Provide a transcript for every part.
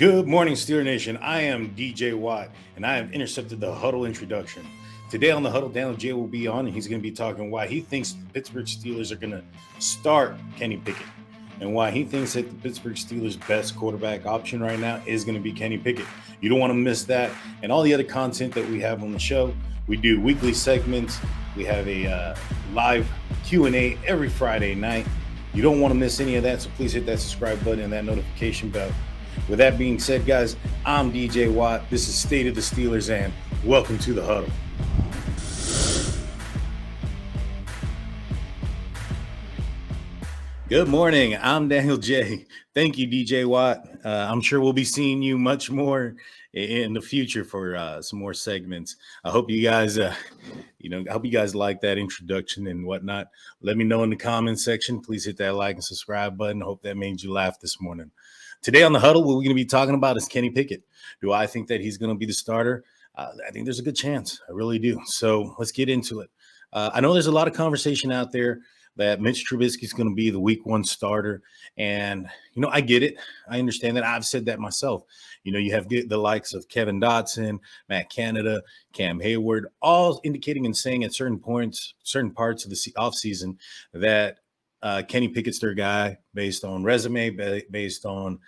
Good morning, Steeler Nation. I am DJ Watt, and I have intercepted the Huddle introduction. Today on the Huddle, Daniel J will be on, and he's going to be talking why he thinks the Pittsburgh Steelers are going to start Kenny Pickett, and why he thinks that the Pittsburgh Steelers' best quarterback option right now is going to be Kenny Pickett. You don't want to miss that, and all the other content that we have on the show. We do weekly segments. We have a live Q&A every Friday night. You don't want to miss any of that, so please hit that subscribe button and that notification bell. With that being said, guys, I'm DJ Watt. This is State of the Steelers, and welcome to the Huddle. Good morning. I'm Daniel J. Thank you, DJ Watt. I'm sure we'll be seeing you much more in the future for some more segments. I hope you guys, I hope you guys like that introduction and whatnot. Let me know in the comments section. Please hit that like and subscribe button. Hope that made you laugh this morning. Today on the Huddle, what we're going to be talking about is Kenny Pickett. Do I think that he's going to be the starter? I think there's a good chance. I really do. So let's get into it. I know there's a lot of conversation out there that Mitch Trubisky is going to be the week one starter. And, I get it. I understand that. I've said that myself. You have the likes of Kevin Dotson, Matt Canada, Cam Hayward, all indicating and saying at certain parts of the offseason that Kenny Pickett's their guy based on resume, based on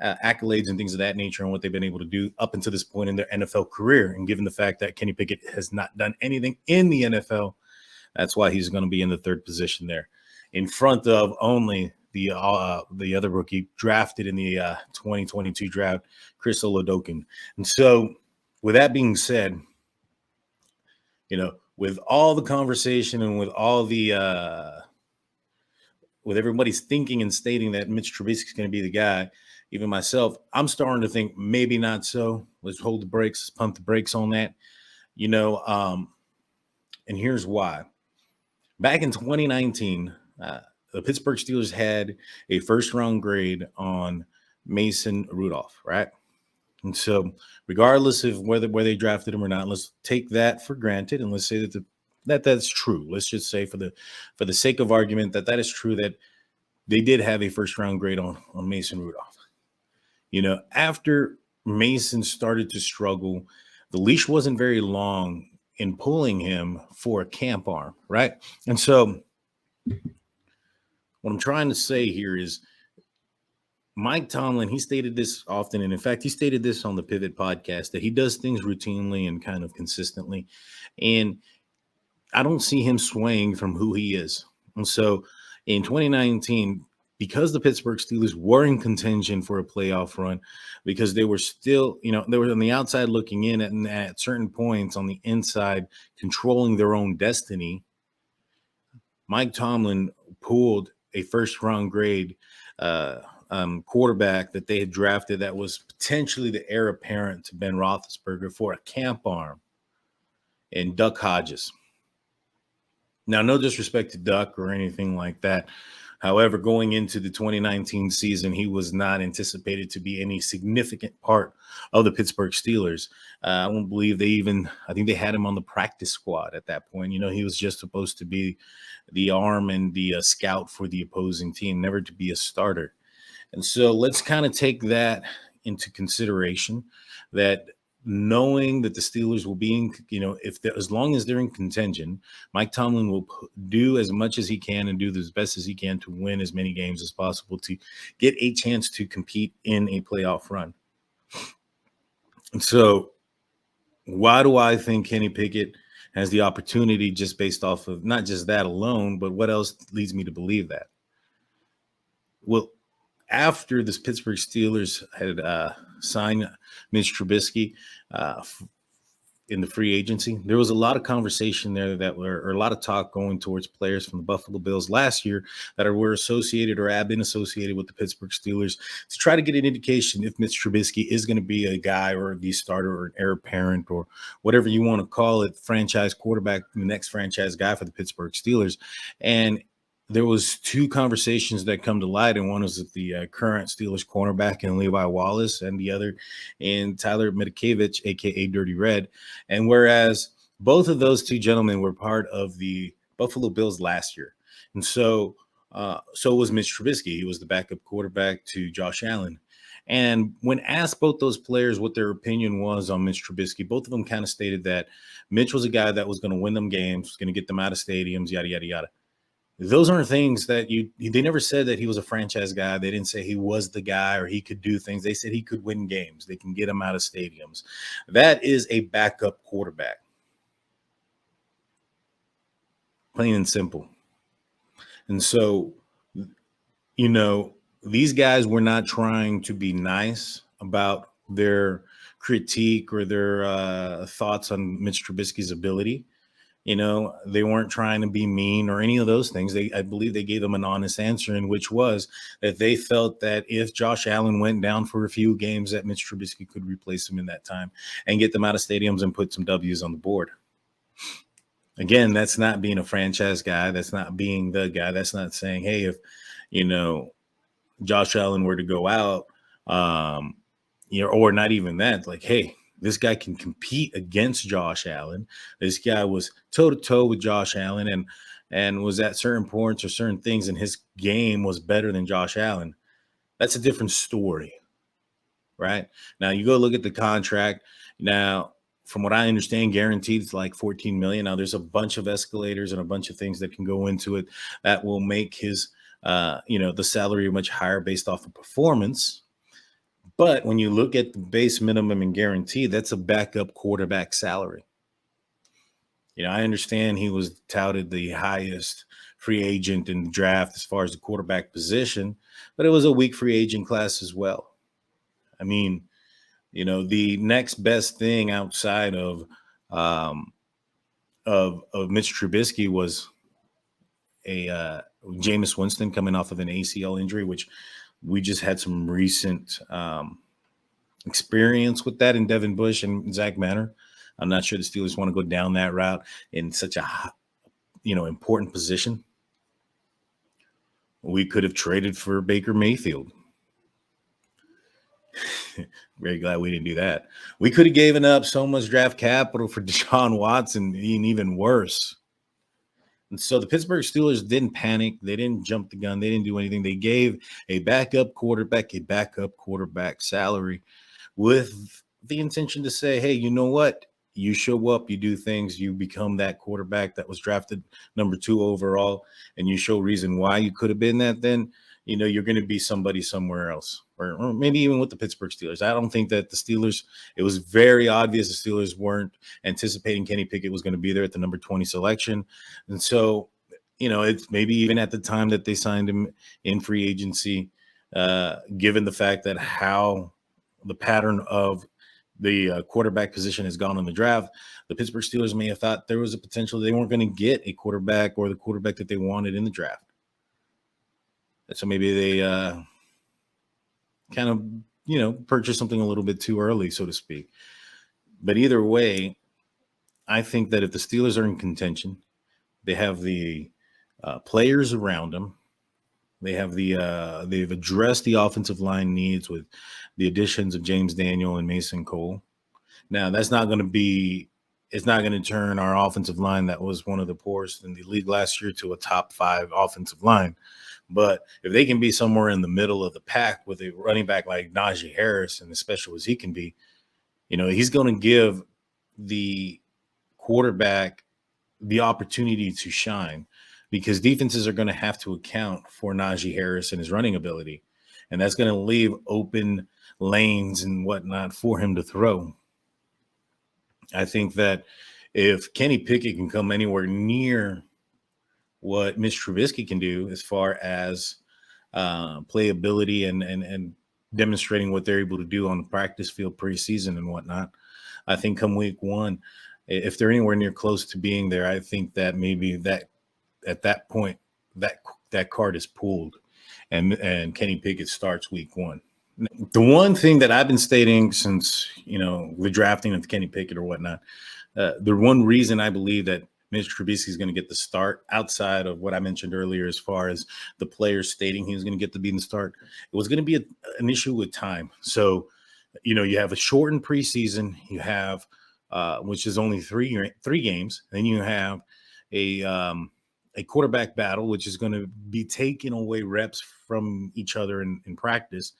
accolades and things of that nature and what they've been able to do up until this point in their NFL career. And given the fact that Kenny Pickett has not done anything in the NFL, that's why he's going to be in the third position there in front of only the other rookie drafted in the 2022 draft, Chris Oladokun. And so with that being said, with all the conversation and with all the with everybody's thinking and stating that Mitch Trubisky is going to be the guy, even myself, I'm starting to think maybe not so. Let's hold the brakes, pump the brakes on that. And here's why. Back in 2019, the Pittsburgh Steelers had a first-round grade on Mason Rudolph, right? And so regardless of where they drafted him or not, let's take that for granted and let's say that that's true. Let's just say for the sake of argument that is true, that they did have a first round grade on Mason Rudolph. After Mason started to struggle, the leash wasn't very long in pulling him for a camp arm, right? And so what I'm trying to say here is Mike Tomlin, he stated this often, and in fact, he stated this on the Pivot podcast, that he does things routinely and kind of consistently. And I don't see him swaying from who he is. And so in 2019, because the Pittsburgh Steelers were in contention for a playoff run, because they were still, they were on the outside looking in and at certain points on the inside controlling their own destiny, Mike Tomlin pulled a first round grade quarterback that they had drafted that was potentially the heir apparent to Ben Roethlisberger for a camp arm in Duck Hodges. Now, no disrespect to Duck or anything like that. However, going into the 2019 season, he was not anticipated to be any significant part of the Pittsburgh Steelers. I don't believe I think they had him on the practice squad at that point. He was just supposed to be the arm and the scout for the opposing team, never to be a starter. And so let's kind of take that into consideration, that knowing that the Steelers will be in, as long as they're in contention, Mike Tomlin will do as much as he can and do as best as he can to win as many games as possible to get a chance to compete in a playoff run. And so why do I think Kenny Pickett has the opportunity, just based off of not just that alone, but what else leads me to believe that? Well, after this Pittsburgh Steelers had signed Mitch Trubisky in the free agency, there was a lot of conversation there or a lot of talk going towards players from the Buffalo Bills last year that were associated or have been associated with the Pittsburgh Steelers to try to get an indication if Mitch Trubisky is going to be a guy or the starter or an heir apparent or whatever you want to call it, franchise quarterback, the next franchise guy for the Pittsburgh Steelers. And there was two conversations that come to light, and one was with the current Steelers cornerback and Levi Wallace, and the other in Tyler Mitakevich, aka Dirty Red. And whereas both of those two gentlemen were part of the Buffalo Bills last year, and so was Mitch Trubisky. He was the backup quarterback to Josh Allen. And when asked both those players what their opinion was on Mitch Trubisky, both of them kind of stated that Mitch was a guy that was going to win them games, was going to get them out of stadiums, yada, yada, yada. Those aren't things that they never said that he was a franchise guy. They didn't say he was the guy or he could do things. They said he could win games. They can get him out of stadiums. That is a backup quarterback. Plain and simple. And so, these guys were not trying to be nice about their critique or their thoughts on Mitch Trubisky's ability. They weren't trying to be mean or any of those things. I believe they gave them an honest answer, in which was that they felt that if Josh Allen went down for a few games, that Mitch Trubisky could replace him in that time and get them out of stadiums and put some W's on the board. Again, that's not being a franchise guy. That's not being the guy. That's not saying, hey, if, Josh Allen were to go out, or not even that, like, hey, this guy can compete against Josh Allen. This guy was toe to toe with Josh Allen and was at certain points or certain things in his game was better than Josh Allen. That's a different story, right? Now you go look at the contract. Now, from what I understand, guaranteed it's like 14 million. Now there's a bunch of escalators and a bunch of things that can go into it that will make his the salary much higher based off of performance. But when you look at the base minimum and guarantee, that's a backup quarterback salary. I understand he was touted the highest free agent in the draft as far as the quarterback position, but it was a weak free agent class as well. I mean, the next best thing outside of Mitch Trubisky was a Jameis Winston coming off of an ACL injury, which we just had some recent experience with that in Devin Bush and Zach Manor. I'm not sure the Steelers want to go down that route in such a important position. We could have traded for Baker Mayfield. Very glad we didn't do that. We could have given up so much draft capital for Deshaun Watson, and even worse. And so the Pittsburgh Steelers didn't panic. They didn't jump the gun. They didn't do anything. They gave a backup quarterback salary with the intention to say, hey, you know what? You show up, you do things, you become that quarterback that was drafted number 2 overall, and you show reason why you could have been that, then, you're going to be somebody somewhere else, or maybe even with the Pittsburgh Steelers. I don't think that the Steelers, it was very obvious the Steelers weren't anticipating Kenny Pickett was going to be there at the number 20 selection. And so, it's maybe even at the time that they signed him in free agency, given the fact that how the pattern of the quarterback position has gone in the draft, the Pittsburgh Steelers may have thought there was a potential they weren't going to get a quarterback or the quarterback that they wanted in the draft. So maybe they kind of, purchased something a little bit too early, so to speak. But either way, I think that if the Steelers are in contention, they have the players around them. They have they've addressed the offensive line needs with the additions of James Daniel and Mason Cole. Now, it's not going to turn our offensive line that was one of the poorest in the league last year to a top 5 offensive line. But if they can be somewhere in the middle of the pack with a running back like Najee Harris, and as special as he can be, he's going to give the quarterback the opportunity to shine, because defenses are going to have to account for Najee Harris and his running ability. And that's going to leave open lanes and whatnot for him to throw. I think that if Kenny Pickett can come anywhere near what Mitch Trubisky can do as far as playability and demonstrating what they're able to do on the practice field preseason and whatnot, I think come week 1, if they're anywhere near close to being there, I think that maybe that at that point that card is pulled and Kenny Pickett starts week 1. The one thing that I've been stating since, the drafting of Kenny Pickett or whatnot, the one reason I believe that Mitch Trubisky is going to get the start outside of what I mentioned earlier, as far as the players stating he was going to get to be in the start, it was going to be an issue with time. So, you have a shortened preseason, you have, which is only three games. Then you have a quarterback battle, which is going to be taking away reps from each other in practice.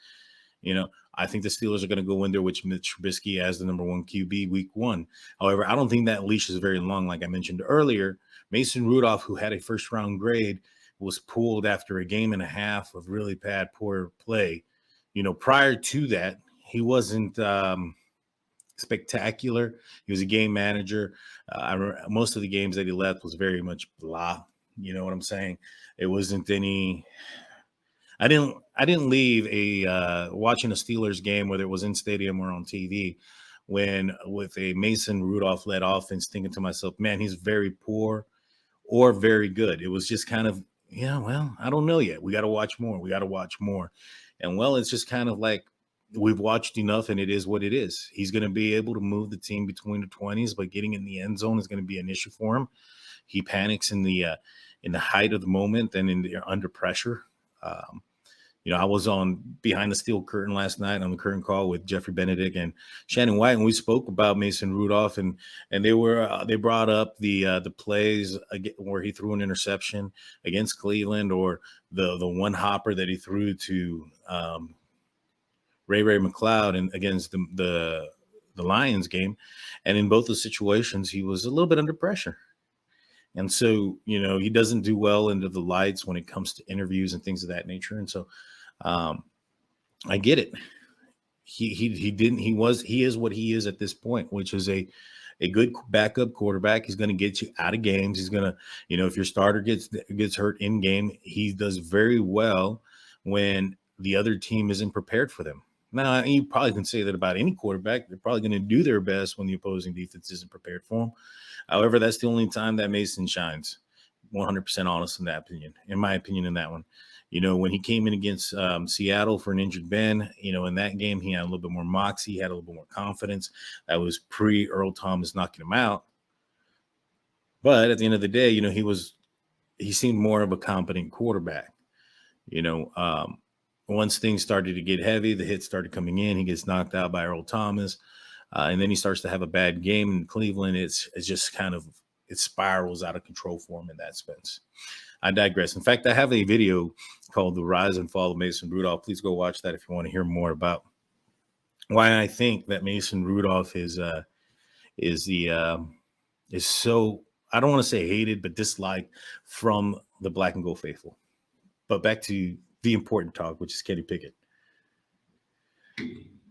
I think the Steelers are going to go in there with Mitch Trubisky as the number one QB week one. However, I don't think that leash is very long. Like I mentioned earlier, Mason Rudolph, who had a first round grade, was pulled after a game and a half of really bad, poor play. Prior to that, he wasn't spectacular. He was a game manager. Most of the games that he left was very much blah. You know what I'm saying? It wasn't any. I didn't leave watching a Steelers game, whether it was in stadium or on TV, when with a Mason Rudolph led offense, thinking to myself, man, he's very poor or very good. It was just kind of, yeah, well, I don't know yet. We got to watch more. We got to watch more. And well, it's just kind of like we've watched enough and it is what it is. He's going to be able to move the team between the 20s, but getting in the end zone is going to be an issue for him. He panics in the height of the moment and under pressure. I was on Behind the Steel Curtain last night on the curtain call with Jeffrey Benedict and Shannon White, and we spoke about Mason Rudolph, and they brought up the plays where he threw an interception against Cleveland, or the one hopper that he threw to Ray McLeod and against the Lions game, and in both the situations he was a little bit under pressure. And so, he doesn't do well into the lights when it comes to interviews and things of that nature. And so, I get it. He is what he is at this point, which is a good backup quarterback. He's going to get you out of games. He's going to, if your starter gets hurt in game, he does very well when the other team isn't prepared for them. Now, you probably can say that about any quarterback. They're probably going to do their best when the opposing defense isn't prepared for them. However, that's the only time that Mason shines. 100% honest in my opinion, in that one. When he came in against Seattle for an injured Ben, in that game, he had a little bit more moxie. He had a little bit more confidence. That was pre-Earl Thomas knocking him out. But at the end of the day, he seemed more of a competent quarterback. Once things started to get heavy, the hits started coming in. He gets knocked out by Earl Thomas. And then he starts to have a bad game in Cleveland. It's just kind of, it spirals out of control for him in that sense. I digress. In fact, I have a video called The Rise and Fall of Mason Rudolph. Please go watch that if you want to hear more about why I think that Mason Rudolph is so, I don't want to say hated, but disliked from the black and gold faithful. But back to the important talk, which is Kenny Pickett.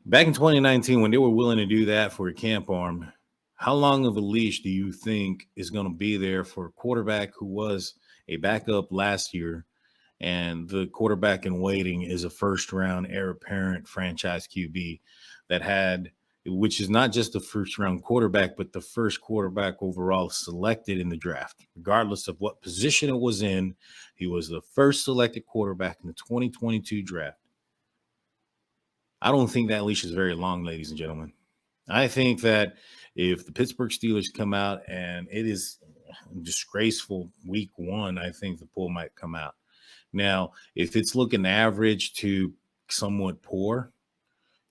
Back in 2019, when they were willing to do that for a camp arm, how long of a leash do you think is going to be there for a quarterback who was a backup last year, and the quarterback in waiting is a first-round heir apparent franchise QB which is not just the first-round quarterback, but the first quarterback overall selected in the draft. Regardless of what position it was in, he was the first selected quarterback in the 2022 draft. I don't think that leash is very long, ladies and gentlemen. I think that if the Pittsburgh Steelers come out and it is disgraceful week one, I think the pull might come out. Now, if it's looking average to somewhat poor,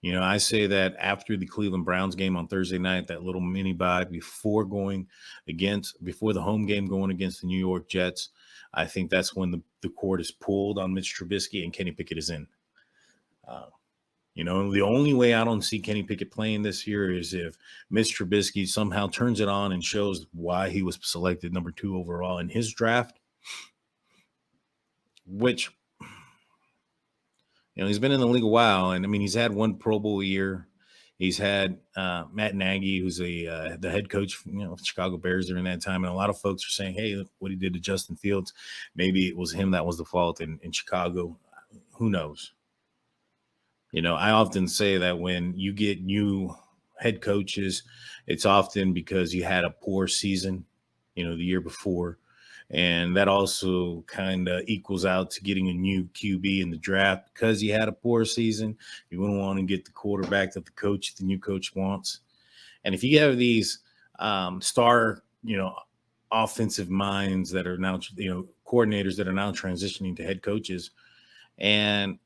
I say that after the Cleveland Browns game on Thursday night, that little mini bye before the home game going against the New York Jets, I think that's when the cord is pulled on Mitch Trubisky and Kenny Pickett is in. The only way I don't see Kenny Pickett playing this year is if Mitch Trubisky somehow turns it on and shows why he was selected number 2 overall in his draft, which, he's been in the league a while. And I mean, he's had one Pro Bowl year. He's had Matt Nagy, who's the head coach, of the Chicago Bears during that time. And a lot of folks are saying, hey, look what he did to Justin Fields. Maybe it was him that was the fault in Chicago. Who knows? I often say that when you get new head coaches, it's often because you had a poor season, the year before. And that also kind of equals out to getting a new QB in the draft because you had a poor season. You wouldn't want to get the quarterback that the new coach wants. And if you have these star, offensive minds that are now, coordinators that are now transitioning to head coaches, and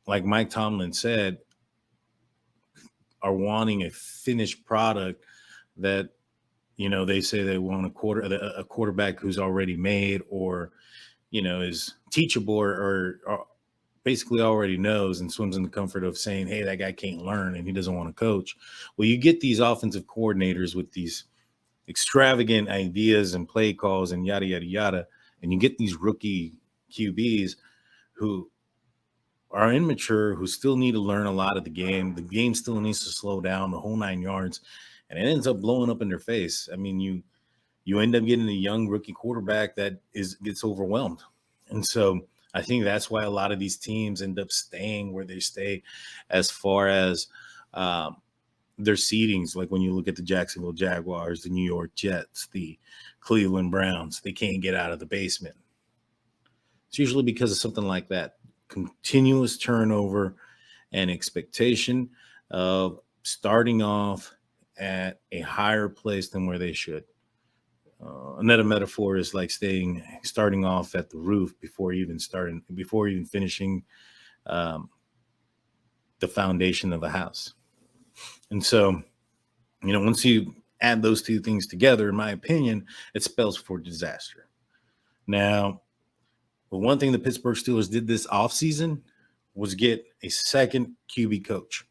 like Mike Tomlin said, are wanting a finished product that, they say they want a quarterback who's already made or, is teachable or basically already knows and swims in the comfort of saying, hey, that guy can't learn and he doesn't want to coach. Well, you get these offensive coordinators with these extravagant ideas and play calls and yada, yada, yada. And you get these rookie QBs who are immature, who still need to learn a lot of the game. The game still needs to slow down the whole 9 yards. And it ends up blowing up in their face. I mean, you end up getting a young rookie quarterback that gets overwhelmed. And so I think that's why a lot of these teams end up staying where they stay as far as their seedings. Like when you look at the Jacksonville Jaguars, the New York Jets, the Cleveland Browns, they can't get out of the basement. It's usually because of something like that. Continuous turnover and expectation of starting off at a higher place than where they should. Another metaphor is like starting off at the roof before even finishing the foundation of a house. And so, once you add those two things together, in my opinion, it spells for disaster. Now, but one thing the Pittsburgh Steelers did this offseason was get a second QB coach.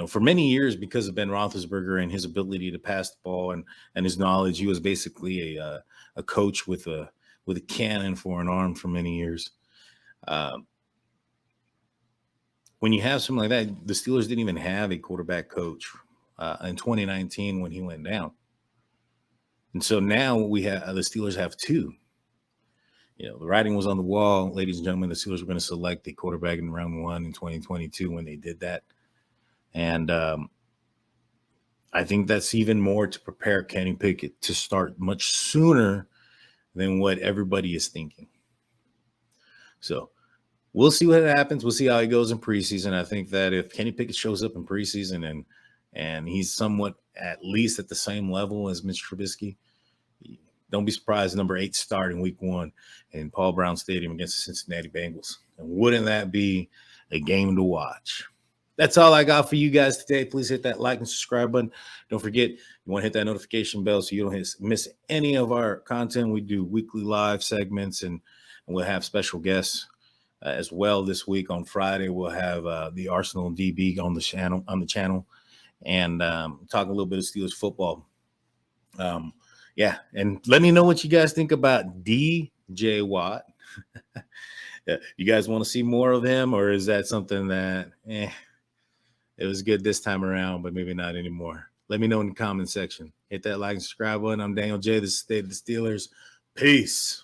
For many years, because of Ben Roethlisberger and his ability to pass the ball and his knowledge, he was basically a coach with a cannon for an arm for many years. When you have something like that, the Steelers didn't even have a quarterback coach in 2019 when he went down. And so now the Steelers have two. The writing was on the wall, ladies and gentlemen. The Steelers were going to select a quarterback in round 1 in 2022 when they did that. And I think that's even more to prepare Kenny Pickett to start much sooner than what everybody is thinking. So we'll see what happens. We'll see how he goes in preseason. I think that if Kenny Pickett shows up in preseason and he's somewhat at least at the same level as Mitch Trubisky, don't be surprised number 8 start in week 1 in Paul Brown Stadium against the Cincinnati Bengals. And wouldn't that be a game to watch? That's all I got for you guys today. Please hit that like and subscribe button. Don't forget, you want to hit that notification bell so you don't miss any of our content. We do weekly live segments, and we'll have special guests as well this week. On Friday, we'll have the Arsenal DB on the channel, and talk a little bit of Steelers football. Yeah, and let me know what you guys think about DJ Watt. You guys want to see more of him, or is that something that it was good this time around, but maybe not anymore? Let me know in the comment section. Hit that like and subscribe button. I'm Daniel J. This is State of the Steelers. Peace.